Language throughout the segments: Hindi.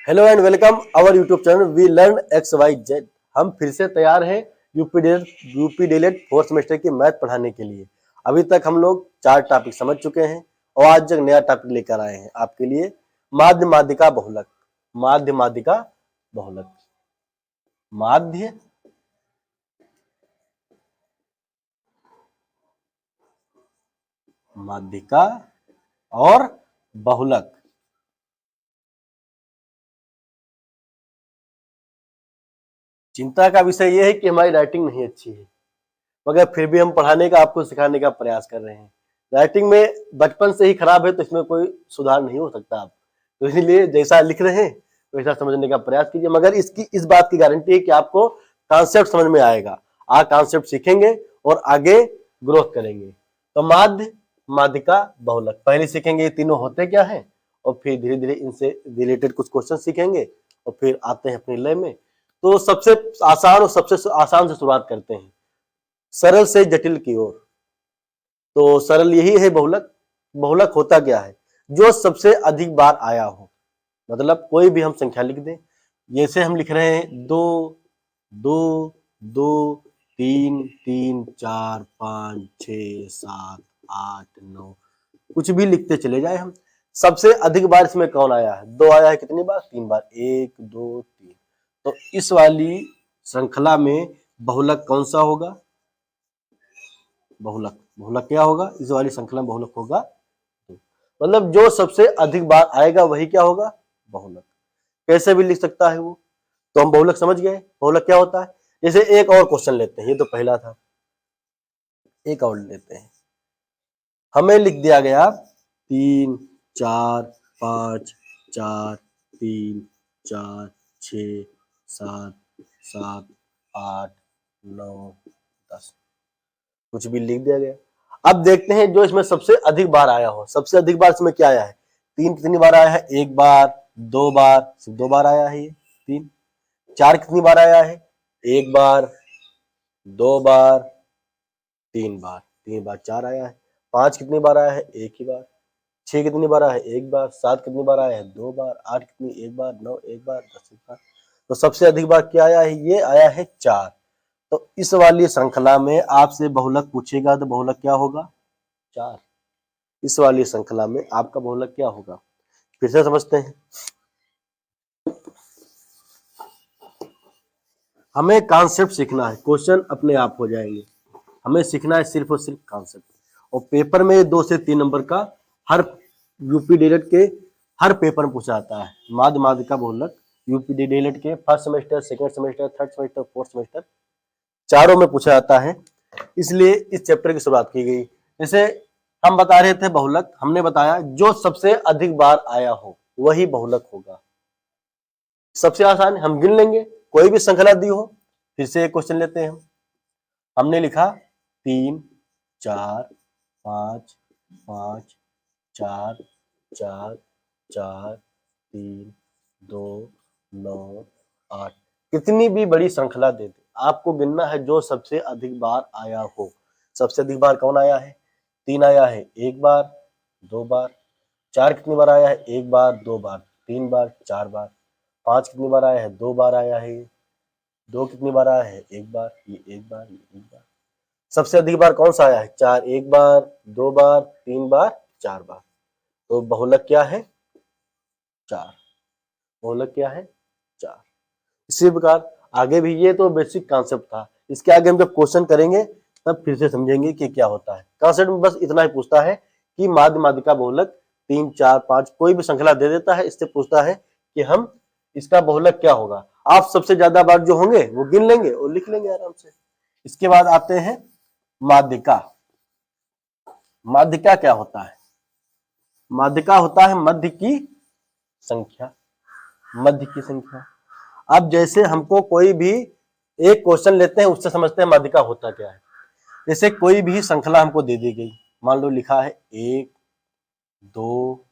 Hello and welcome our YouTube channel we learn X Y Z. हम फिर से तैयार हैं यूपी डीएलएड फोर्थ सेमेस्टर की मैथ पढ़ाने के लिए। अभी तक हम लोग 4 टॉपिक समझ चुके हैं और आज एक नया टॉपिक लेकर आए हैं आपके लिए, माध्य माध्यिका बहुलक। माध्य माध्यिका बहुलक, माध्य माध्यिका और बहुलक। चिंता का विषय यह है कि हमारी राइटिंग नहीं अच्छी है, मगर फिर भी हम पढ़ाने का, आपको सिखाने का प्रयास कर रहे हैं। राइटिंग में बचपन से ही खराब है तो इसमें कोई सुधार नहीं हो सकता आप, तो इसलिए जैसा लिख रहे हैं वैसा समझने का प्रयास कीजिए। मगर इस बात की गारंटी है कि आपको कॉन्सेप्ट समझ में आएगा, आप कॉन्सेप्ट सीखेंगे और आगे ग्रोथ करेंगे। तो माध्य माध्यिका बहुलक पहले सीखेंगे ये तीनों होते क्या है, और फिर धीरे धीरे इनसे रिलेटेड कुछ क्वेश्चन सीखेंगे और फिर आते हैं अपने लय में। तो सबसे आसान और सबसे आसान से शुरुआत करते हैं, सरल से जटिल की ओर। तो सरल यही है बहुलक। बहुलक होता क्या है? जो सबसे अधिक बार आया हो, मतलब कोई भी हम संख्या लिख दें, जैसे हम लिख रहे हैं 2 2 2 3 3 4 5 6 7 8 9, कुछ भी लिखते चले जाए हम। सबसे अधिक बार इसमें कौन आया है? 2 आया है। कितनी बार? 3 बार। 1 2 3। तो इस वाली श्रृंखला में बहुलक कौन सा होगा? बहुलक। बहुलक क्या होगा? इस वाली श्रृंखला में बहुलक होगा 2। मतलब जो सबसे अधिक बार आएगा वही क्या होगा? बहुलक। कैसे भी लिख सकता है वो। तो हम बहुलक समझ गए बहुलक क्या होता है। जैसे एक और क्वेश्चन लेते हैं, ये तो पहला था, एक और लेते हैं। हमें लिख दिया गया 3 4 5 4 3 4 6 7 7 8 9 10, कुछ भी लिख दिया गया। अब देखते हैं जो इसमें सबसे अधिक बार आया हो। सबसे अधिक बार इसमें क्या आया है? 3 कितनी बार आया है? 1 बार, 2 बार, सिर्फ 2 बार आया है ये 3। 4 कितनी बार आया है? 1 बार, 2 बार, 3 बार। 3 बार 4 आया है। 5 कितनी बार आया है? 1 ही बार। 6 कितनी बार आया है? 1 बार। 7 कितनी बार आया है? 2 बार। 8 कितनी? 1 बार। 9 1 बार। 10 1 बार। तो सबसे अधिक बार क्या आया है? ये आया है 4। तो इस वाली श्रृंखला में आपसे बहुलक पूछेगा तो बहुलक क्या होगा? 4। इस वाली श्रृंखला में आपका बहुलक क्या होगा? फिर से समझते हैं। हमें कॉन्सेप्ट सीखना है, क्वेश्चन अपने आप हो जाएंगे। हमें सीखना है सिर्फ और सिर्फ कॉन्सेप्ट। और पेपर में 2 से 3 नंबर का हर यूपी डीएलएड के हर पेपर में पूछा जाता है। माध्य माध्यिका बहुलक यूपी डीएलएड के first semester, second semester, third semester, fourth semester, चारों में पूछा जाता है। इसलिए इस चैप्टर की शुरुआत की गई। जैसे हम बता रहे थे बहुलक, हमने बताया जो सबसे अधिक बार आया हो वही बहुलक होगा। सबसे आसान, हम गिन लेंगे, कोई भी श्रृंखला दी हो। फिर से एक क्वेश्चन लेते हैं हम। हमने लिखा 3 4 5 5 4 4 4 3 2 9 8, कितनी भी बड़ी श्रृंखला दे दे, आपको गिनना है जो सबसे अधिक बार आया हो। सबसे अधिक बार कौन आया है? 3 आया है 1 बार, 2 बार। 4 कितनी बार आया है? 1 बार, 2 बार, 3 बार, 4 बार। 5 कितनी बार आया है? 2 बार आया है। 2 कितनी बार आया है? 1 बार, ये 1 बार, ये 1 बार। सबसे अधिक बार कौन सा आया है? 4। 1 बार, 2 बार, 3 बार, 4 बार। तो बहुलक क्या है? 4। बहुलक क्या है? 4। इसी प्रकार आगे भी, ये तो बेसिक कॉन्सेप्ट था। इसके आगे हम जब क्वेश्चन करेंगे तब फिर से समझेंगे कि क्या होता है। कॉन्सेप्ट में बस इतना ही पूछता है कि माध्य माध्यिका बहुलक 3 4 5 कोई भी श्रृंखला दे देता है, इससे पूछता है कि हम इसका बहुलक क्या होगा। आप सबसे ज्यादा बार जो होंगे वो गिन लेंगे और लिख लेंगे आराम से। इसके बाद आते हैं माध्यिका। माध्यिका क्या होता है? माध्यिका होता है मध्य की संख्या। मध्य की संख्या। अब जैसे हमको कोई भी एक क्वेश्चन लेते हैं, उससे समझते हैं माध्यिका होता क्या है। जैसे कोई भी श्रृंखला हमको दे दी गई, मान लो लिखा है 1 2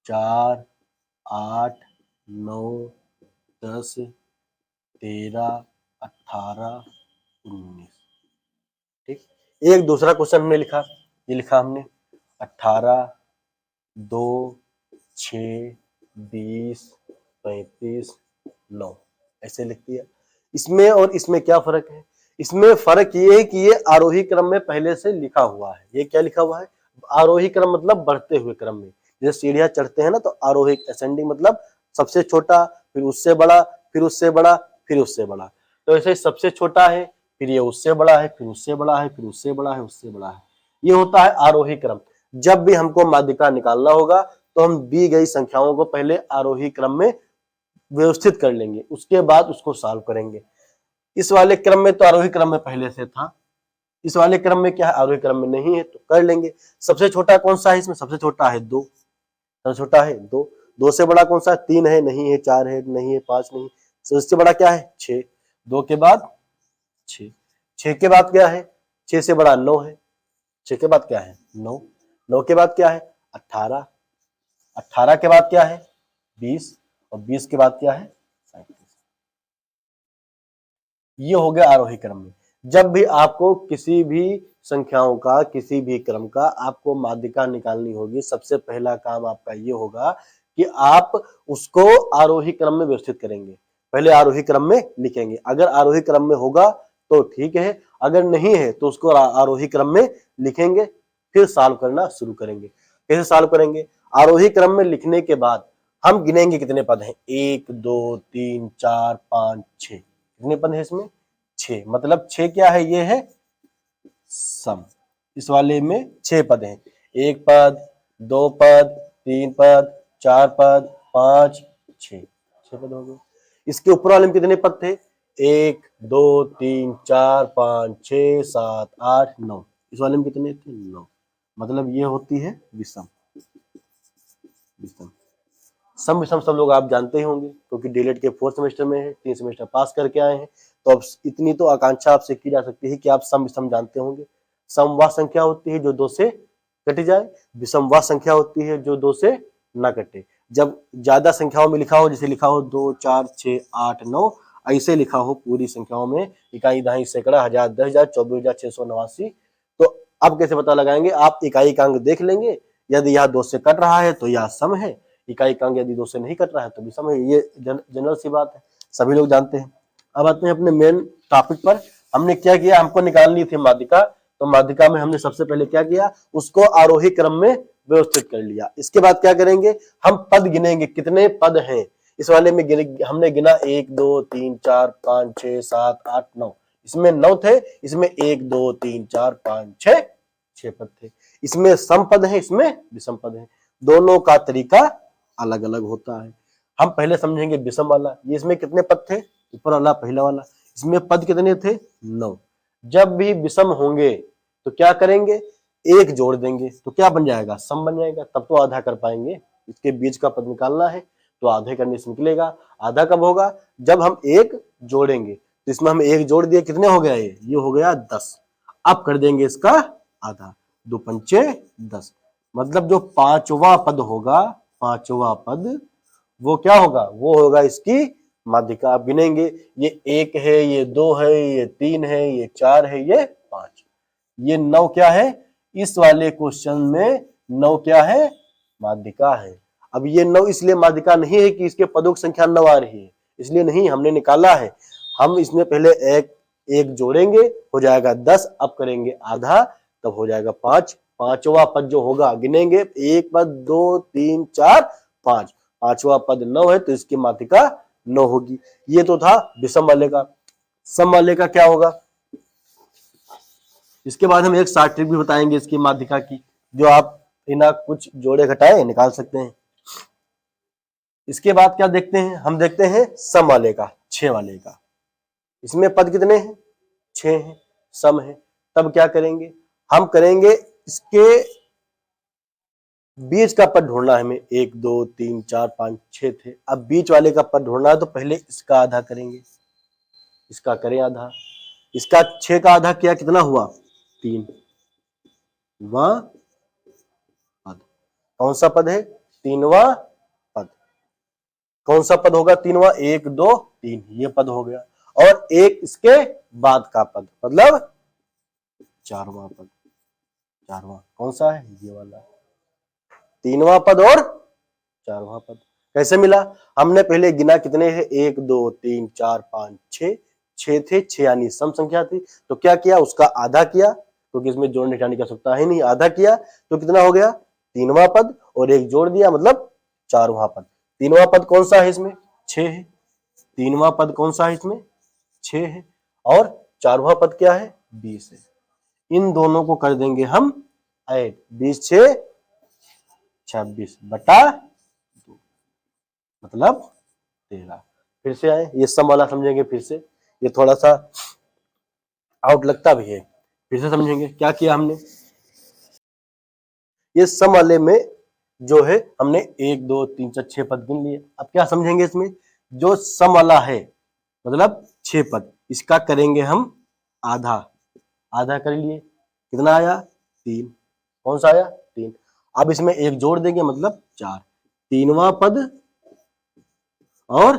4 8 9 10 13 18 19। ठीक। एक दूसरा क्वेश्चन हमने लिखा, ये लिखा हमने 18 2 6 20 35 9 ऐसे लिख दिया। इसमें और इसमें क्या फर्क है? इसमें फर्क ये है कि ये आरोही क्रम में पहले से लिखा हुआ है। ये क्या लिखा हुआ है? आरोही क्रम मतलब बढ़ते हुए क्रम में, जैसे सीढ़ियां चढ़ते हैं ना, तो आरोही असेंडिंग मतलब सबसे छोटा, फिर उससे बड़ा, फिर उससे बड़ा, फिर उससे बड़ा। तो ऐसे सबसे छोटा है, फिर ये उससे बड़ा है, फिर उससे बड़ा है, फिर उससे बड़ा है, उससे बड़ा है। ये होता है आरोही क्रम। जब भी हमको माध्यिका निकालना होगा तो हम दी गई संख्याओं को पहले आरोही क्रम में व्यवस्थित कर लेंगे, उसके बाद उसको सॉल्व करेंगे। इस वाले क्रम में तो आरोही क्रम में पहले से था, इस वाले क्रम में क्या है, आरोही क्रम में नहीं है, तो कर लेंगे। सबसे छोटा कौन सा है इसमें? सबसे छोटा है 2, सबसे छोटा है 2। 2 से बड़ा कौन सा है? 3 है, नहीं है। 4 है, नहीं है। 5 नहीं। सबसे बड़ा क्या है? 6। 2 के बाद 6, 6 के बाद क्या है? 6 से बड़ा 9 है, 6 के बाद क्या है? 9, 9 के बाद क्या है? 18, 18 के बाद क्या है? 20, और 20 के बाद क्या है? 37। ये हो गया आरोही क्रम में। जब भी आपको किसी भी संख्याओं का, किसी भी क्रम का आपको माध्यिका निकालनी होगी, सबसे पहला काम आपका ये होगा कि आप उसको आरोही क्रम में व्यवस्थित करेंगे। पहले आरोही क्रम में लिखेंगे। अगर आरोही क्रम में होगा तो ठीक है, अगर नहीं है तो उसको आरोही क्रम में लिखेंगे, फिर सॉल्व करना शुरू करेंगे। कैसे सॉल्व करेंगे? आरोही क्रम में लिखने के बाद हम गिनेंगे कितने पद हैं। 1 2 3 4 5 6। कितने पद हैं इसमें? 6। मतलब 6 क्या है? ये है सम। इस वाले में 6 पद हैं। 1 पद, 2 पद, 3 पद, 4 पद, 5 6, 6 पद हो गए। इसके ऊपर वाले में कितने पद थे? 1 2 3 4 5 6 7 8 9। इस वाले में कितने थे? 9। मतलब ये होती है विषम। विषम सम विषम सब लोग आप जानते ही होंगे, क्योंकि डीएलएड के 4th सेमेस्टर में है, 3 सेमेस्टर पास करके आए हैं। तो अब इतनी तो आकांक्षा आपसे की जा सकती है कि आप सम विषम जानते होंगे। सम वह संख्या होती है जो 2 से कट जाए, विषम वह संख्या होती है जो 2 से ना कटे। जब ज्यादा संख्याओं में लिखा हो, जैसे लिखा हो 2 4 6 8 9, ऐसे लिखा हो पूरी संख्याओं में, इकाई, दहाई, सैकड़ा, हजार, 10,000, 24,689, तो अब कैसे पता लगाएंगे? आप इकाई का अंक देख लेंगे, यदि यह 2 से कट रहा है तो यह सम है, इकाई का अंक यदि 2 से नहीं कट रहा है तो विषम है। ये जनरल सी बात है, सभी लोग जानते हैं। अब आते हैं अपने मेन टॉपिक पर। हमने क्या किया? हमको निकालनी थी माध्यिका, तो माध्यिका में हमने सबसे पहले क्या किया? उसको आरोही क्रम में व्यवस्थित कर लिया। इसके बाद क्या करेंगे? हम पद गिनेंगे, कितने पद हैं इस वाले में। हमने गिना 1 2 3 4 5 6 7 8 9। इसमें 9 थे, इसमें 1 2 3 4 5 6, 6 पद थे। इसमें सम पद है, इसमें विषम पद है। दोनों का तरीका अलग अलग होता है। हम पहले समझेंगे विषम वाला। ये इसमें कितने पद थे? ऊपर वाला पहला वाला, इसमें पद कितने थे? 9। जब भी विषम होंगे तो क्या करेंगे? एक जोड़ देंगे, तो क्या बन जाएगा? सम बन जाएगा, तब तो आधा कर पाएंगे। इसके बीच का पद निकालना है तो आधे करने से निकलेगा। आधा कब होगा? जब हम एक जोड़ेंगे। तो इसमें हम एक जोड़ दिए, कितने हो गया? ये हो गया 10। अब कर देंगे इसका आधा, 2 पंचे 10। मतलब जो पांचवा पद होगा, पांचवा पद, वो क्या होगा? वो होगा इसकी माध्यिका। आप गिनेंगे, ये 1 है, ये 2 है, ये 3 है, ये 4 है, ये 5, ये 9 क्या है? इस वाले क्वेश्चन में 9 क्या है? माध्यिका है। अब ये 9 इसलिए माध्यिका नहीं है कि इसके पदों की संख्या 9 आ रही है, इसलिए नहीं, हमने निकाला है। हम इसमें पहले एक जोड़ेंगे, हो जाएगा 10। अब करेंगे आधा, तब हो जाएगा 5। पांचवा पद जो होगा, गिनेंगे, 1 पद, 2 3 4 5, पांचवा पद 9 है, तो इसकी माध्यिका 9 होगी। ये तो था विषम वाले का। सम वाले का क्या होगा? इसके बाद हम एक शॉर्ट ट्रिक भी बताएंगे इसकी माध्यिका की, जो आप बिना कुछ जोड़े घटाए निकाल सकते हैं। इसके बाद क्या देखते हैं? हम देखते हैं सम वाले का, 6 वाले का। इसमें पद कितने हैं? 6 हैं, सम है। तब क्या करेंगे? हम करेंगे इसके बीच का पद ढूंढना है हमें। 1 2 3 4 5 6 थे। अब बीच वाले का पद ढूंढना है, तो पहले इसका आधा करेंगे। इसका करें आधा। इसका 6 का आधा किया, कितना हुआ? 3। वह पद कौन सा पद है? 3वां पद। कौन सा पद होगा 3वां? 1 2 3, ये पद हो गया। और एक इसके बाद का पद, मतलब 4वां पद। 4वां कौन सा है? ये वाला। 3वां पद और 4वां पद। कैसे मिला? हमने पहले गिना कितने हैं, 1 2 3 4 5 6, 6 थे, 6 यानी सम संख्या थी। तो क्या किया, उसका आधा किया, क्योंकि इसमें जोड़ने घटाने की आवश्यकता है नहीं, आधा किया तो कितना हो गया, तीनवां पद, और एक जोड़ दिया मतलब चारवां पद। तीनवां पद कौन सा है इसमें, 6 है। तीनवां पद कौन सा है इसमें, 6 है। और चारवां पद क्या है, 20 है। इन दोनों को कर देंगे हम ऐड, 20 6 26 बटा 2 मतलब 13। फिर से आए, ये सम वाला समझेंगे फिर से, ये थोड़ा सा आउट लगता भी है, फिर से समझेंगे क्या किया हमने। ये सम वाले में जो है हमने 1 2 3 4 6 पद गिन लिए। अब क्या समझेंगे इसमें, जो सम वाला है मतलब 6 पद, इसका करेंगे हम आधा, आधा कर लिए, कितना आया 3, कौन सा आया 3। अब इसमें एक जोड़ देंगे मतलब 4, तीनवां पद और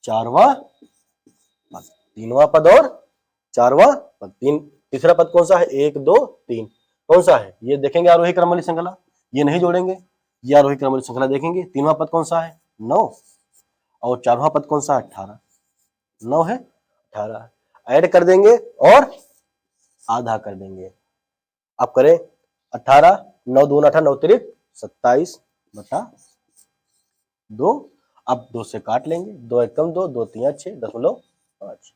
चारवां पद, तीनवां पद और चारवां पद। तीसरा पद कौन सा है, 1 2 3, कौन सा है, ये देखेंगे आरोही क्रम वाली श्रृंखला, ये नहीं जोड़ेंगे, ये आरोही क्रम वाली श्रृंखला देखेंगे। तीनवां पद कौन सा है, 9, और चारवां पद कौन सा है, 18, 9 है 18, ऐड कर देंगे और आधा कर देंगे। अब करें 18, 9 दूना 18, 9 तिरिक 27 बटा 2। अब 2 से काट लेंगे, 2 एकम 2, 2 तिया 6, 0.5,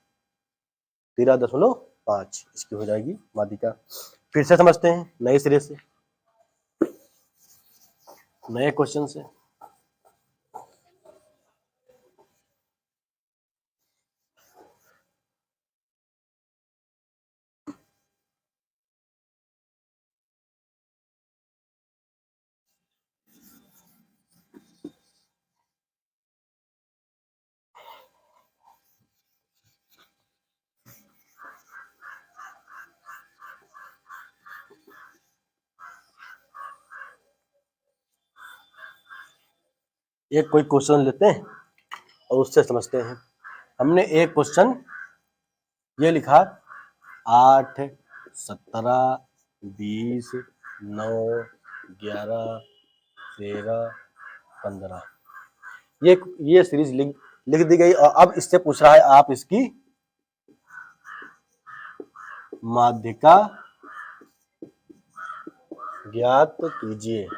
13.5 इसकी हो जाएगी माध्यिका। फिर से समझते हैं नए सिरे से, नए क्वेश्चन से। एक कोई क्वेश्चन लेते हैं और उससे समझते हैं। हमने एक क्वेश्चन ये लिखा, 8 17 20 9 11 13 15, ये सीरीज लिख लिख दी गई, और अब इससे पूछ रहा है आप इसकी माध्यिका ज्ञात कीजिए।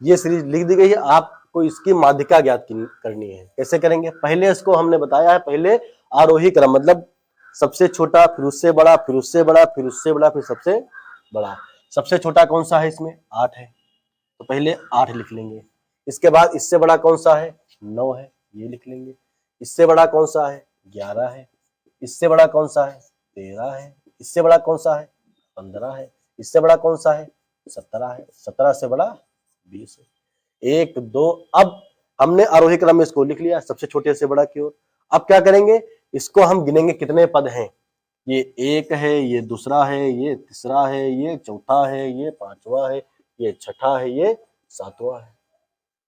ये सीरीज लिख दी गई है, आपको इसकी माध्यिका ज्ञात करनी है। कैसे करेंगे, पहले इसको हमने बताया है, पहले आरोही क्रम मतलब सबसे छोटा, फिर उससे बड़ा, फिर उससे बड़ा, फिर उससे बड़ा, फिर सबसे बड़ा। सबसे छोटा कौन सा है इसमें, 8 है, तो पहले 8 लिख लेंगे। इसके बाद इससे बड़ा कौन सा है, 9 है, ये लिख लेंगे। इससे बड़ा कौन सा है, 11 है। इससे बड़ा कौन सा है, 13 है। इससे बड़ा कौन सा है, 15 है। इससे बड़ा कौन सा है, 17 है। 17 से बड़ा 20 है। 1 2, अब हमने आरोही क्रम में इसको लिख लिया सबसे छोटे से बड़ा की ओर। अब क्या करेंगे, इसको हम गिनेंगे कितने पद हैं। ये 1 है, ये दूसरा है, ये तीसरा है, ये चौथा है, ये पांचवा है, ये छठा है, ये सातवां है,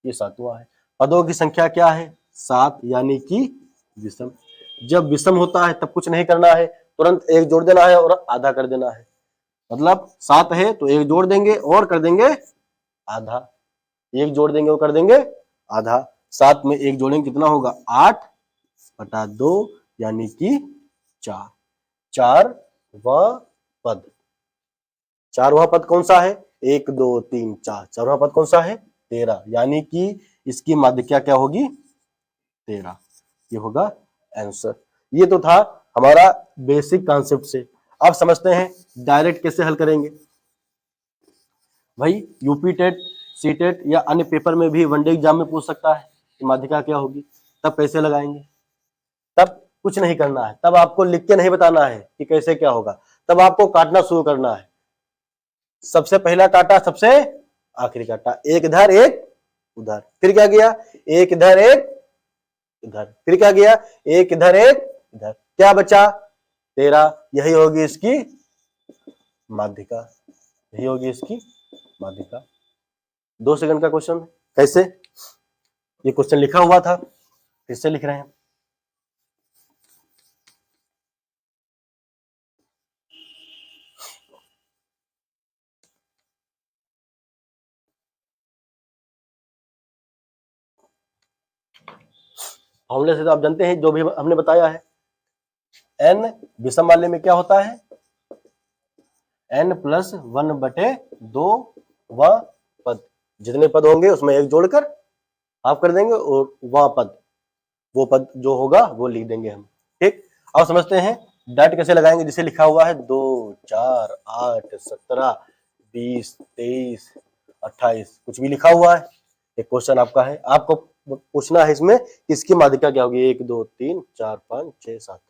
ये सातवां है। पदों की संख्या क्या है, 7, यानी कि विषम। जब विषम होता है तब कुछ नहीं करना है, तुरंत एक जोड़ देना है और आधा कर देना है। मतलब 7 है तो एक जोड़ देंगे और कर देंगे आधा, एक जोड़ देंगे और कर देंगे आधा। 7 में एक जोड़ेंगे कितना होगा, 8 बटा 2 यानी कि 4। चारवां पद, चारवां पद कौन सा है, 1 2 3 4, चारवां पद कौन सा है, 13, यानी कि इसकी माध्यिका क्या होगी, 13। ये होगा आंसर। ये तो था हमारा बेसिक कॉन्सेप्ट से। अब समझते हैं डायरेक्ट कैसे हल करेंगे। भाई यूपी टेट, सी टेट या अन्य पेपर में भी वनडे एग्जाम में पूछ सकता है कि माध्यिका क्या होगी, तब कैसे लगाएंगे। तब कुछ नहीं करना है, तब आपको लिख के नहीं बताना है कि कैसे क्या होगा, तब आपको काटना शुरू करना है। सबसे पहला काटा, सबसे आखिरी काटा, एक इधर एक उधर, फिर क्या किया, एक इधर एक इधर, फिर क्या किया, एक इधर एक इधर, क्या बचा 13। यही होगी इसकी माध्यिका, यही होगी इसकी माध्यिका। 2 सेकंड का क्वेश्चन है। कैसे, ये क्वेश्चन लिखा हुआ था, फिर से लिख रहे हैं। फॉर्मूले से तो आप जानते हैं जो भी हमने बताया है। n विषम वाले में क्या होता है, n+1/2 व पद, जितने पद होंगे उसमें एक जोड़कर आप कर देंगे और वह पद, वो पद जो होगा वो लिख देंगे हम। ठीक, अब समझते हैं डाट कैसे लगाएंगे। जिसे लिखा हुआ है 2, 4, 8, 17, 20, 23, 28, कुछ भी लिखा हुआ है। एक क्वेश्चन आपका है, आपको पूछना है इसमें इसकी माध्यिका क्या होगी। 1, 2, 3, 4, 5, 6, 7,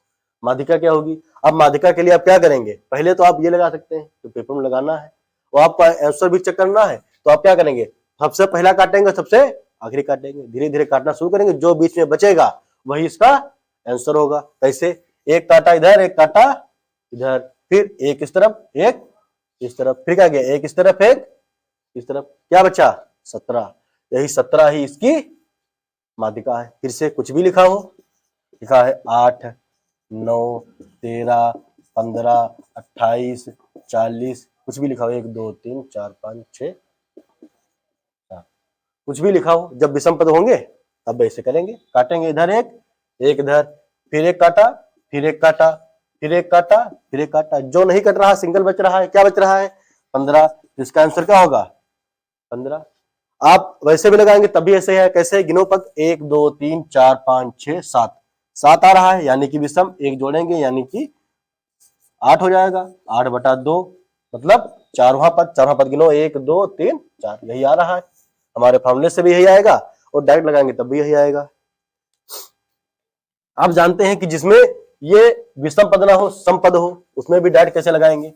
माध्यिका क्या होगी। अब माध्यिका के लिए आप क्या करेंगे, पहले तो आप ये लगा सकते हैं तो पेपर में लगाना है, और आपका आंसर भी चेक करना है तो आप क्या करेंगे, सबसे पहला काटेंगे, सबसे आखिरी काटेंगे, धीरे धीरे काटना शुरू करेंगे, जो बीच में बचेगा वही इसका आंसर होगा। कैसे, एक काटा इधर, एक काटा इधर, फिर एक इस तरफ, एक इस तरफ, फिर क्या गया, एक इस तरफ, एक इस तरफ, क्या बचा 17। यही 17 ही इसकी माध्यिका है। फिर से कुछ भी लिखा हो, लिखा है 8, 9, 13, 15, 28, 40, कुछ भी लिखा हो, 1, 2, 3, 4, 5, 6, 7, कुछ भी लिखा हो। जब विषम पद होंगे तब ऐसे करेंगे, काटेंगे इधर एक, एक इधर, फिर एक काटा, फिर एक काटा, फिर एक काटा, फिर एक काटा, जो नहीं कट रहा, सिंगल बच रहा है, क्या बच रहा है 15। इसका आंसर क्या होगा 15। आप वैसे भी लगाएंगे तब भी ऐसे है। कैसे, गिनो पद 1, 2, 3, 4, 5, 6, 7, 7 आ रहा है यानी कि विषम, एक जोड़ेंगे यानी कि 8 हो जाएगा। 8/2 मतलब चारवां पद, चारवां पद गिनो 1, 2, 3, 4, यही आ रहा है। हमारे फॉर्मूले से भी यही आएगा और डायरेक्ट लगाएंगे तब भी यही आएगा। आप जानते हैं कि जिसमें ये विषम पद ना हो, सम पद हो, उसमें भी डायरेक्ट कैसे लगाएंगे।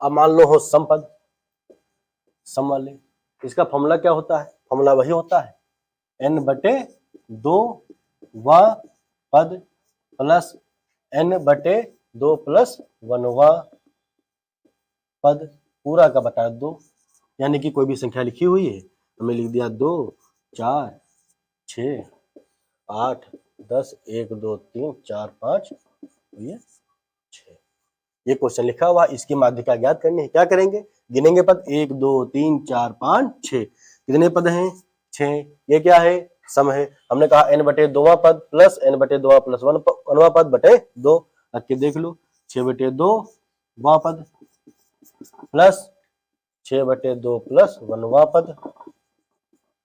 अब मान लो हो सम पद, सम वाले, इसका फॉर्मूला क्या होता है, फॉर्मूला वही होता है n/2 व पद प्लस n/2 प्लस 1वां पद पूरा का बटा 2। यानी कि कोई भी संख्या लिखी हुई है, हमें लिख दिया 2, 4, 6, 8, 10, 1, 2, 3, 4, 5, ये 6, ये क्वेश्चन लिखा हुआ, इसकी माध्यिका ज्ञात करनी है। क्या करेंगे, गिनेंगे पद 1, 2, 3, 4, 5, 6, कितने पद हैं 6। ये क्या है, सम है। हमने कहा n/2वां पद प्लस n/2 प्लस 1वां पद बटे 2, रख के देख लो 6/2 वां पद प्लस 6/2 प्लस 1वां पद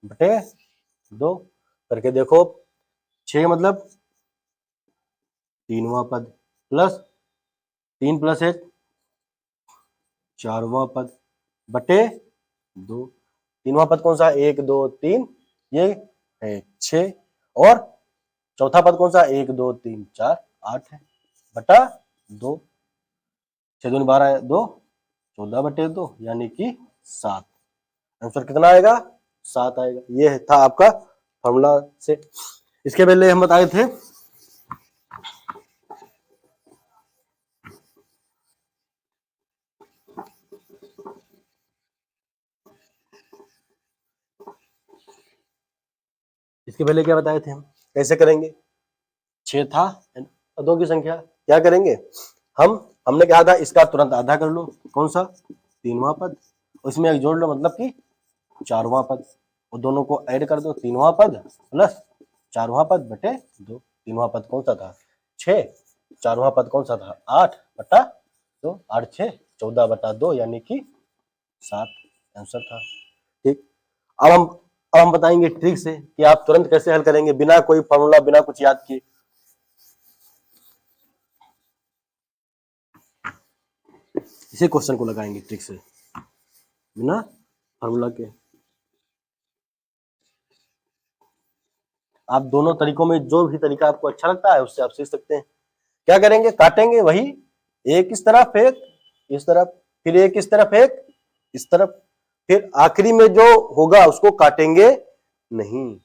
बटे 2, करके देखो 6 मतलब 3वां पद प्लस 3 प्लस 1 4वां पद बटे 2। 3वां पद कौन सा, 1, 2, 3, ये है 6, और चौथा पद कौन सा, 1, 2, 3, 4, 8 है, बटा 2, 6 दूनी 12 है 2, 14/2 यानी कि 7। आंसर कितना आएगा 7 आएगा। ये था आपका फॉर्मूला से। इसके पहले हम बताए थे इसके पहले क्या बताए थे हम, कैसे करेंगे। 6 था, पदों की संख्या, क्या करेंगे हमने कहा था इसका तुरंत आधा कर लो, कौन सा 3वां पद, उसमें एक जोड़ लो मतलब कि 4वां पद, और दोनों को ऐड कर दो, 3वां पद प्लस 4वां पद बटे 2। 3वां पद कौन सा था 6, 4वां पद कौन सा था 8/2, 8 6 14/2 यानी कि 7 आंसर था। ठीक, अब हम बताएंगे ट्रिक से कि आप तुरंत कैसे हल करेंगे बिना कोई फॉर्मूला, बिना कुछ याद किए। इसी क्वेश्चन को लगाएंगे ट्रिक से बिना फॉर्मूला के। आप दोनों तरीकों में जो भी तरीका आपको अच्छा लगता है उससे आप सीख सकते हैं। क्या करेंगे, काटेंगे वही, एक इस तरफ, एक इस तरफ, फिर एक इस तरफ, एक इस तरफ, फिर आखिरी में जो होगा उसको काटेंगे नहीं।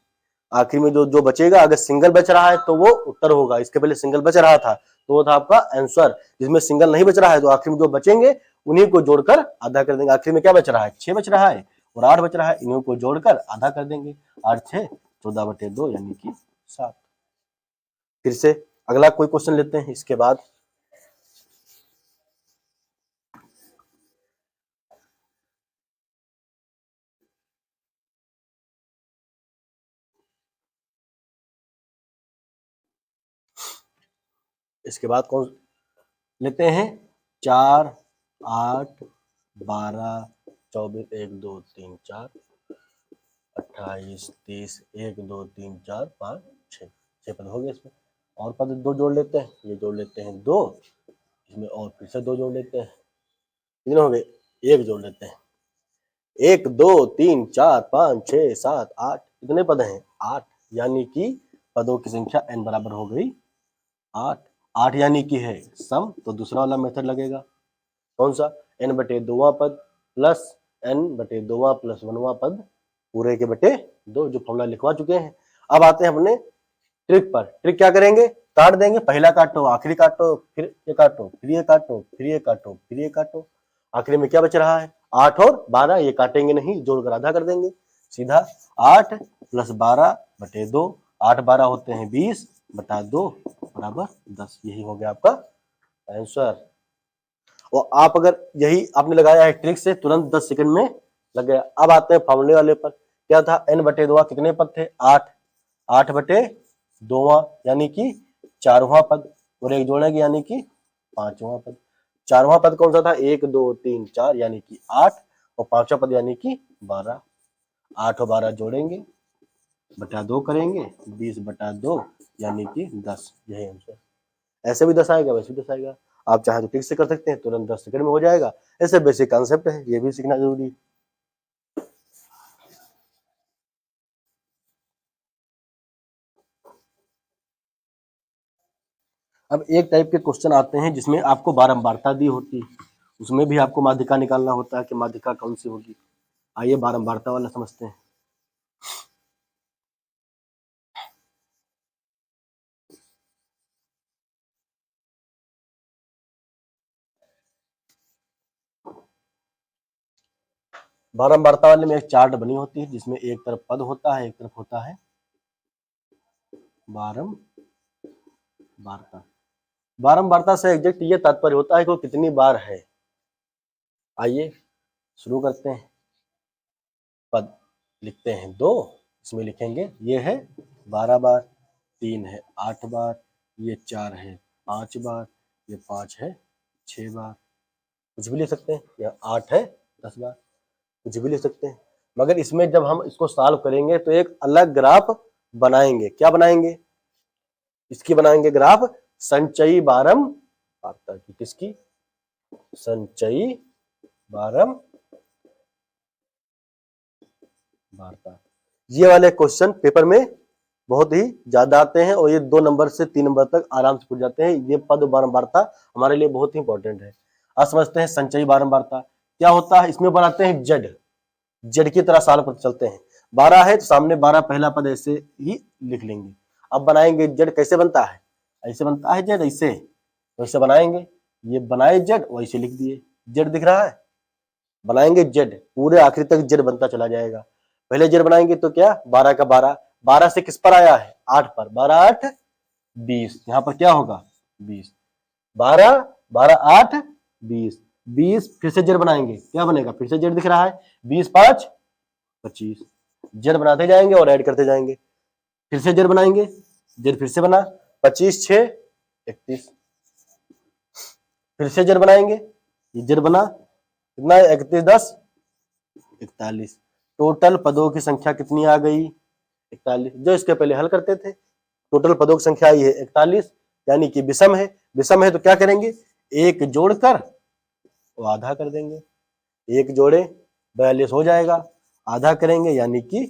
आखिरी में जो जो बचेगा, अगर सिंगल बच रहा है तो वो उत्तर होगा। इसके पहले सिंगल बच रहा था तो वो था आपका आंसर। जिसमें सिंगल नहीं बच रहा है तो आखिर में जो बचेंगे उन्हीं को जोड़कर आधा कर देंगे। आखिर में क्या बच रहा है, 6 बच रहा है और 8 बच रहा है, इन्हीं को जोड़कर आधा कर देंगे। 8 6 14/2 यानी कि 7। फिर से अगला कोई क्वेश्चन लेते हैं इसके बाद। इसके बाद कौन लेते हैं, 4 8 12 24 1 2 3 4 28 30 1 2 3 4 5 6 6 पद हो गए इसमें। और पद 2 जोड़ लेते हैं, ये जोड़ लेते हैं 2, इसमें और फिर से 2 जोड़ लेते हैं, कितने हो गए, 1 जोड़ लेते हैं। 1 2 3 4 5 6 7 8 कितने पद हैं, 8, यानी कि पदों की संख्या n बराबर हो गई 8। 8 यानी कि है सम, तो दूसरा वाला मेथड लगेगा, कौन सा, n/2वां पद प्लस n/2वां प्लस 1वां पद पूरे के बटे 2, जो फॉर्मूला लिखवा चुके हैं। अब आते हैं अपने ट्रिक पर। ट्रिक क्या करेंगे, काट देंगे, पहला काटो आखिरी काटो, फिर ये काटो फिर ये काटो फिर ये काटो फिर ये काटो, आखिरी में क्या बच रहा है, 8 और 12, ये काटेंगे नहीं, जोड़कर आधा कर देंगे। सीधा 8 + 12/2, 8 12 होते हैं 20/2 बराबर 10। यही हो गया आपका आंसर। और आप अगर यही आपने लगाया है ट्रिक से, तुरंत 10 सेकंड में लग गया। अब आते हैं फॉर्मूले वाले पर। क्या था, n/2 कितने पद थे, 8, 8/2 यानी कि 4वां पद, और एक जोड़ेंगे यानी कि 5वां पद। 4वां पद कौन सा था, 1 2 3 4 यानी कि 8, और 5वां पद यानी कि 12। 8 और 12 जोड़ेंगे बटा 2 करेंगे, 20/2 यानी कि 10। यही आंसर। ऐसे भी 10 आएगा, वैसे भी 10 आएगा। आप चाहे तो ट्रिक से कर सकते हैं, तुरंत 10 सेकंड में हो जाएगा। ऐसे बेसिक कॉन्सेप्ट है, ये भी सीखना जरूरी है। अब एक टाइप के क्वेश्चन आते हैं जिसमें आपको बारंबारता दी होती है, उसमें भी आपको माध्यिका निकालना होता है कि माध्यिका कौन सी होगी। आइए बारंबारता वाला समझते हैं। बारंबारता वाले में एक चार्ट बनी होती है जिसमें एक तरफ पद होता है, एक तरफ होता है बारंबारता। बारंबारता से एग्जैक्ट ये तात्पर्य होता है कि वो कितनी बार है। आइए शुरू करते हैं। पद लिखते हैं 2, इसमें लिखेंगे ये है 12 बार, 3 है 8 बार, ये 4 है 5 बार, ये 5 है 6 बार, कुछ भी लिख सकते हैं। यह 8 है 10 बार, कुछ भी लिख सकते हैं। मगर इसमें जब हम इसको सॉल्व करेंगे तो एक अलग ग्राफ बनाएंगे। क्या बनाएंगे, इसकी बनाएंगे ग्राफ संचयी बारंबारता की। किसकी, संचयी बारंबारता। ये वाले क्वेश्चन पेपर में बहुत ही ज्यादा आते हैं और ये 2 नंबर से 3 नंबर तक आराम से पूछ जाते हैं। ये पद बारंबारता हमारे लिए बहुत ही इंपॉर्टेंट है। आज समझते हैं संचयी बारंबारता क्या होता है। इसमें बनाते हैं जेड की तरह साल पर चलते हैं। 12 है तो सामने 12 पहला पद ऐसे ही लिख लेंगे। अब बनाएंगे जेड, कैसे बनता है, ऐसे बनता है जेड, ऐसे वैसे बनाएंगे। ये बनाए जेड, वैसे लिख दिए, जेड दिख रहा है। बनाएंगे जेड, पूरे आखिरी तक जेड बनता चला जाएगा। पहले जेड बनाएंगे तो क्या, 12 का 12, 12 से किस पर आया है, 8 पर, 12 8 20, यहाँ पर क्या होगा 20, 12 12 8 20, 20 फिर से जेड बनाएंगे, क्या बनेगा, फिर से जेड दिख रहा है, 20 5 25, जेड बनाते जाएंगे और ऐड करते जाएंगे। फिर से जेड बनाएंगे, जेड फिर से बना, 25 6 31, फिर से जेड बनाएंगे, ये जेड बना, कितना है 31 10 41। टोटल पदों की संख्या कितनी आ गई, 41। जो इसके पहले हल करते थे, टोटल पदों की संख्या आई है 41, यानी कि विषम है। विषम है तो क्या करेंगे, एक जोड़कर वो आधा कर देंगे। एक जोड़े 42 हो जाएगा, आधा करेंगे यानी कि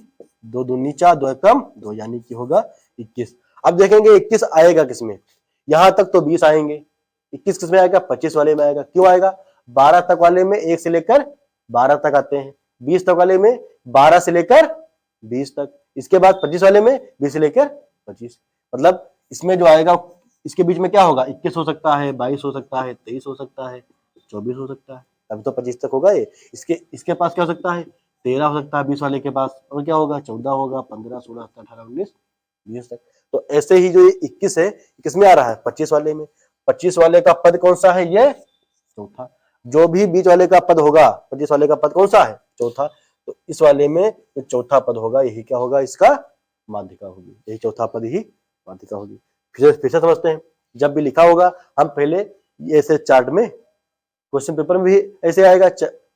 2 दूनी 4, 2 कम 2 यानी कि होगा 21। अब देखेंगे 21 आएगा किसमें, यहां तक तो 20 आएंगे, 21 किसमें आएगा, 25 वाले में आएगा। क्यों आएगा, 12 तक वाले में 1 से लेकर 12 तक आते हैं, 20 तक वाले में 12 से लेकर 20 तक, इसके बाद 25 वाले में 20 से लेकर 25। मतलब इसमें जो आएगा इसके बीच में क्या होगा, 21 हो सकता है, 22 हो सकता है, 23 हो सकता है, 24 हो सकता है। अभी तो 25 तक होगा ये। इसके पास क्या हो सकता है, 13 हो सकता है 20 वाले के पास, और क्या होगा 14 होगा, 15, 16, 17, 18, 19, 20 तक। तो ऐसे ही जो ये 21 है, किसमें आ रहा है, 25 वाले में। 25 वाले का पद कौन सा है, ये चौथा। जो भी 20 वाले का पद होगा, 25 वाले का पद कौन सा है, चौथा। तो इस वाले में जो चौथा पद होगा, यही क्या होगा, इसका माध्यिका होगी। यही चौथा पद ही माध्यिका होगी। फिर से समझते हैं। जब भी लिखा होगा, हम पहले ऐसे चार्ट में, क्वेश्चन पेपर में भी ऐसे आएगा,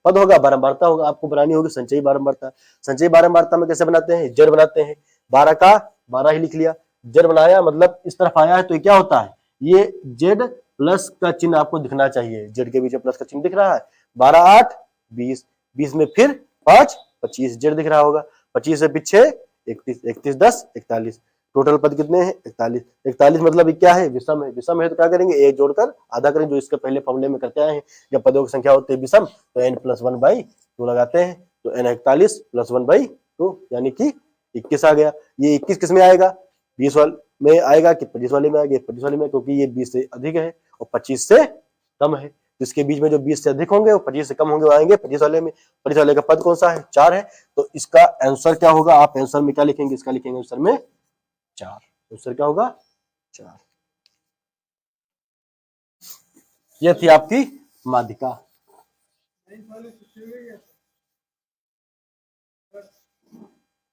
पद होगा, बारंबारता होगा, आपको बनानी होगी संचयी बारंबारता। संचयी बारंबारता में कैसे बनाते हैं, जड़ बनाते हैं। 12 का 12 ही लिख लिया, जड़ बनाया मतलब इस तरफ आया है, तो ये क्या होता है, ये जेड प्लस का चिन्ह आपको दिखना चाहिए। जेड के बीच में प्लस का चिन्ह दिख रहा है। 12 8 20, 20 में फिर 5 25, जेड दिख रहा होगा। 25 से पीछे 31, 31 10 41, टोटल पद कितने हैं, 41। 41 मतलब ये क्या है, विषम है। विषम है तो क्या करेंगे, एक जोड़कर आधा करेंगे, जो इसके पहले फॉर्मूले में करते आए हैं। जब पदों की संख्या होती है विषम, तो n+1/2 लगाते हैं, तो n 41 + 1/2, यानी कि 21 आ गया। ये 21 किस में आएगा, 20 वाले में आएगा कि 25 वाले में आएगा, 25 वाले में, क्योंकि ये 20 से अधिक है और 25 से कम है। तो इसके बीच में जो 20 से अधिक होंगे वो 25 से कम होंगे, वो आएंगे 25 वाले में। 25 वाले का पद कौन सा है, 4 है। तो इसका आंसर क्या होगा, आप आंसर में क्या लिखेंगे, इसका लिखेंगे आंसर में 4। आंसर क्या होगा, 4। यह थी आपकी माध्यिका।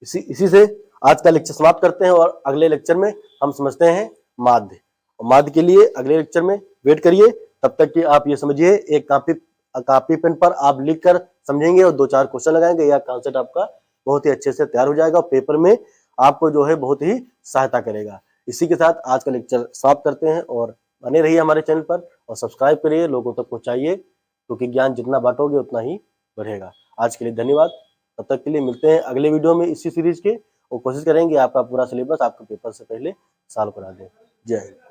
इसी से आज का लेक्चर समाप्त करते हैं, और अगले लेक्चर में हम समझते हैं माध्य। और माध्य के लिए अगले लेक्चर में वेट करिए। तब तक कि आप ये समझिए, एक कापी पेन पर आप लिख कर समझेंगे और 2-4 क्वेश्चन लगाएंगे, या कॉन्सेप्ट आपका बहुत ही अच्छे से तैयार हो जाएगा, और पेपर में आपको जो है बहुत ही सहायता करेगा। इसी के साथ आज का लेक्चर समाप्त करते हैं, और बने रहिए हमारे चैनल पर और सब्सक्राइब करिए, लोगों तक पहुंचाइए, क्योंकि ज्ञान जितना बांटोगे उतना ही बढ़ेगा। आज के लिए धन्यवाद। तब तक के लिए मिलते हैं अगले वीडियो में इसी सीरीज के, और कोशिश करेंगे आपका पूरा सिलेबस आपके पेपर से पहले सॉल्व करा दें। जय हिंद।